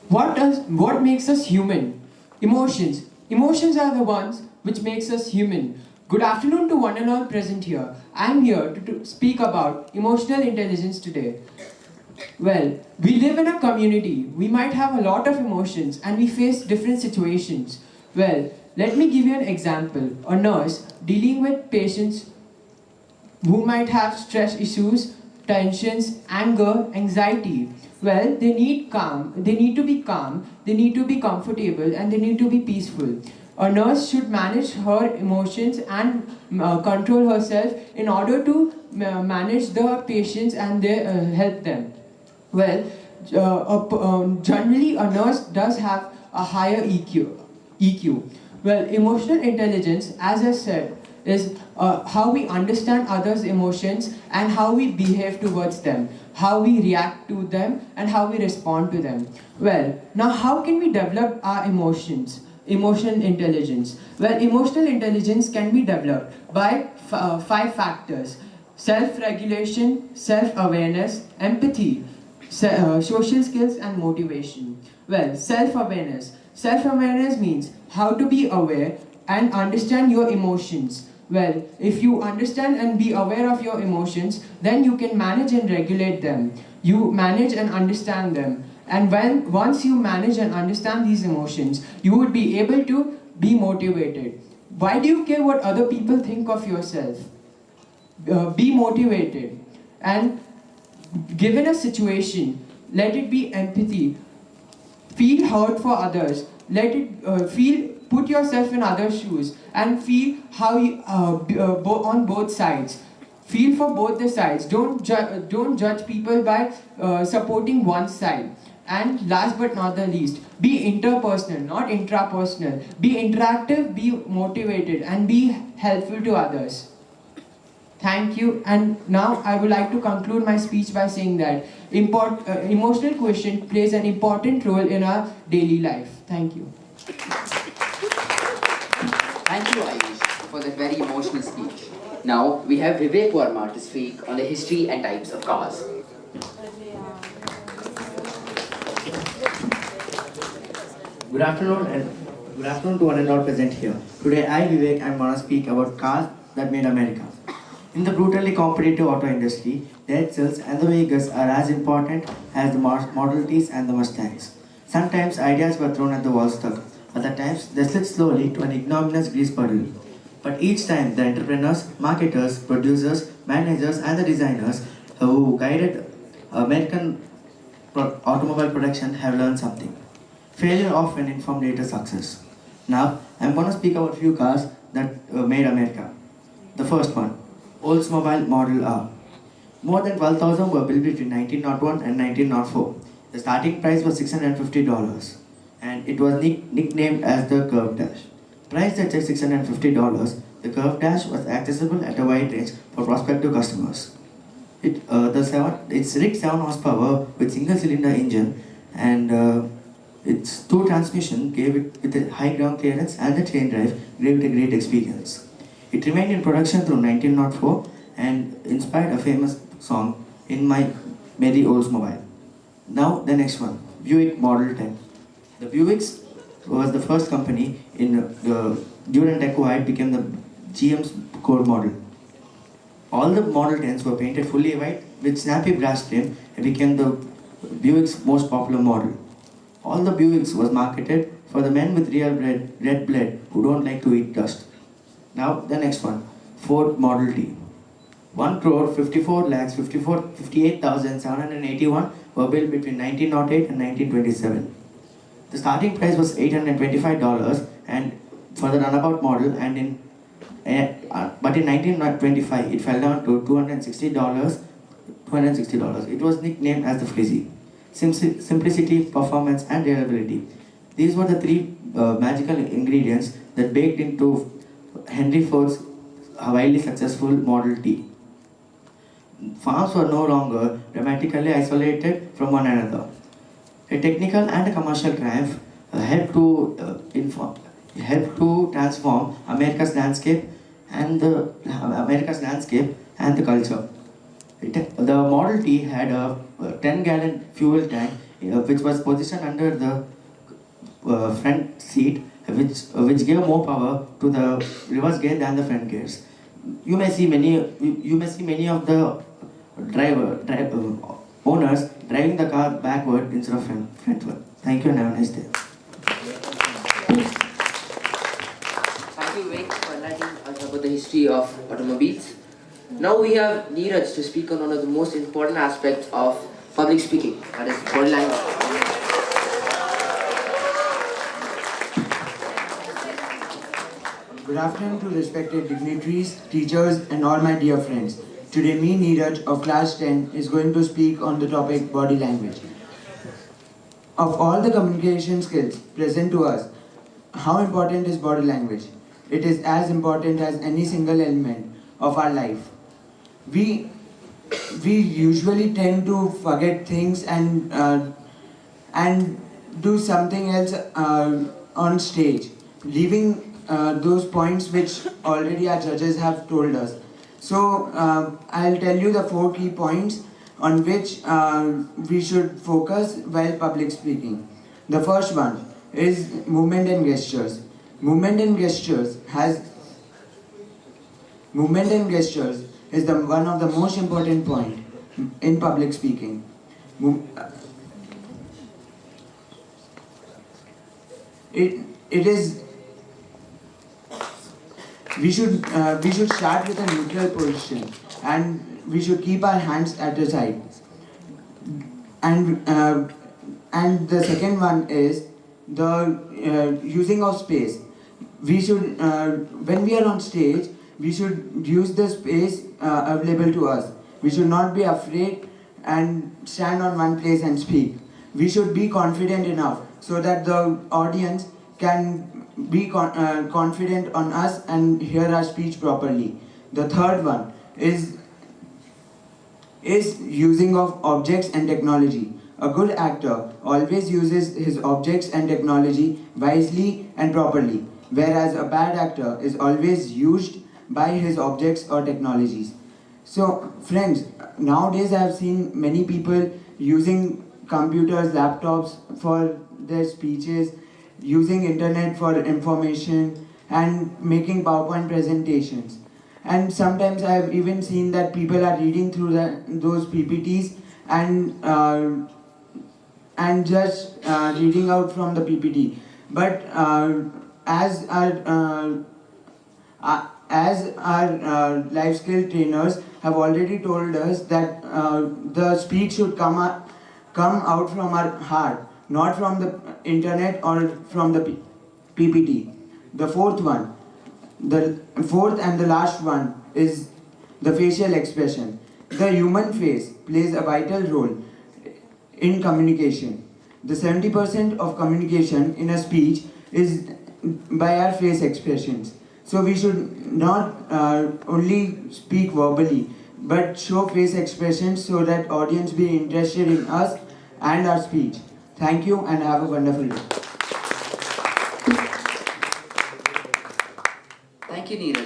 What makes us human? Emotions. Emotions are the ones which makes us human. Good afternoon to one and all present here. I am here to speak about emotional intelligence today. Well, we live in a community. We might have a lot of emotions and we face different situations. Well, let me give you an example. A nurse dealing with patients who might have stress issues, tensions, anger, anxiety. Well, they need to be calm, they need to be comfortable, and they need to be peaceful. A nurse should manage her emotions and control herself in order to manage the patients and help them. Well, generally a nurse does have a higher EQ. EQ. Well, emotional intelligence, as I said, is how we understand others' emotions and how we behave towards them, how we react to them, and how we respond to them. Well, now how can we develop our emotions? Emotional intelligence. Well, emotional intelligence can be developed by five factors: self-regulation, self-awareness, empathy, social skills, and motivation. Well, self-awareness. Self-awareness means how to be aware and understand your emotions. Well, if you understand and be aware of your emotions, then you can manage and regulate them. You manage and understand them. And once you manage and understand these emotions, you would be able to be motivated. Why do you care what other people think of yourself? Be motivated. And given a situation, let it be empathy. Feel hurt for others. Let it put yourself in others' shoes and feel how you, on both sides. Feel for both the sides. Don't judge people by supporting one side. And last but not the least, be interpersonal, not intrapersonal. Be interactive, be motivated, and be helpful to others. Thank you. And now I would like to conclude my speech by saying that emotional quotient plays an important role in our daily life. Thank you. Thank you, Ayush, for that very emotional speech. Now we have Vivek Verma to speak on the history and types of cars. Good afternoon to one and all present here. Today I, Vivek, am going to speak about cars that made America. In the brutally competitive auto industry, the Edsels and the Vegas are as important as the Model Ts and the Mustangs. Sometimes ideas were thrown at the wall stuck. Other times, they slid slowly to an ignominious grease puddle. But each time, the entrepreneurs, marketers, producers, managers, and the designers who guided American automobile production have learned something. Failure often informed later success. Now, I'm going to speak about a few cars that made America. The first one, Oldsmobile Model R. More than 12,000 were built between 1901 and 1904. The starting price was $650, and it was nicknamed as the Curved Dash. Priced at just $650, the Curved Dash was accessible at a wide range for prospective customers. Its rigged 7 horsepower with single-cylinder engine and its 2 transmission gave it with a high ground clearance, and the chain drive gave it a great experience. It remained in production through 1904 and inspired a famous song, In My Merry Oldsmobile. Now the next one, Buick Model 10. The Buicks was the first company during acquired became the GM's core model. All the Model 10s were painted fully white with snappy brass trim and became the Buick's most popular model. All the Buicks was marketed for the men with real red blood who don't like to eat dust. Now the next one, Ford Model T. 1,54,58,781 were built between 1908 and 1927. The starting price was $825 and for the runabout model, but in 1925 it fell down to $260. It was nicknamed as the Flizzy. Simplicity, performance, and reliability. These were the 3 magical ingredients that baked into Henry Ford's widely successful Model T. Farms were no longer dramatically isolated from one another. A technical and a commercial triumph helped to transform America's landscape and the culture. The Model T had a 10-gallon fuel tank which was positioned under the front seat, which gave more power to the reverse gear than the front gears. You may see many of the owners driving the car backward instead of frontward. Thank you and have a nice day. Thank you, Vivek, for enlightening us about the history of automobiles. Now we have Neeraj to speak on one of the most important aspects of public speaking, that is body language. Good afternoon to respected dignitaries, teachers and all my dear friends. Today me, Neeraj of class 10 is going to speak on the topic body language. Of all the communication skills present to us, how important is body language? It is as important as any single element of our life. We usually tend to forget things and do something else on stage, leaving those points which already our judges have told us. So I'll tell you the 4 key points on which we should focus while public speaking. The first one is movement and gestures. Movement and gestures is one of the most important point in public speaking. We should start with a neutral position and we should keep our hands at the side. And the second one is the using of space. We should, when we are on stage, we should use the space available to us. We should not be afraid and stand on one place and speak. We should be confident enough so that the audience can be confident on us and hear our speech properly. The third one is using of objects and technology. A good actor always uses his objects and technology wisely and properly, whereas a bad actor is always used by his objects or technologies. So friends, nowadays I have seen many people using computers, laptops for their speeches, using internet for information and making PowerPoint presentations. And sometimes I have even seen that people are reading through those PPTs and just reading out from the PPT. But as our life skill trainers have already told us that the speech should come out from our heart, not from the internet or from the PPT. The fourth and the last one is the facial expression. The human face plays a vital role in communication. The 70% of communication in a speech is by our face expressions. So we should not only speak verbally, but show face expressions so that audience be interested in us and our speech. Thank you and have a wonderful day. Thank you, Neeraj.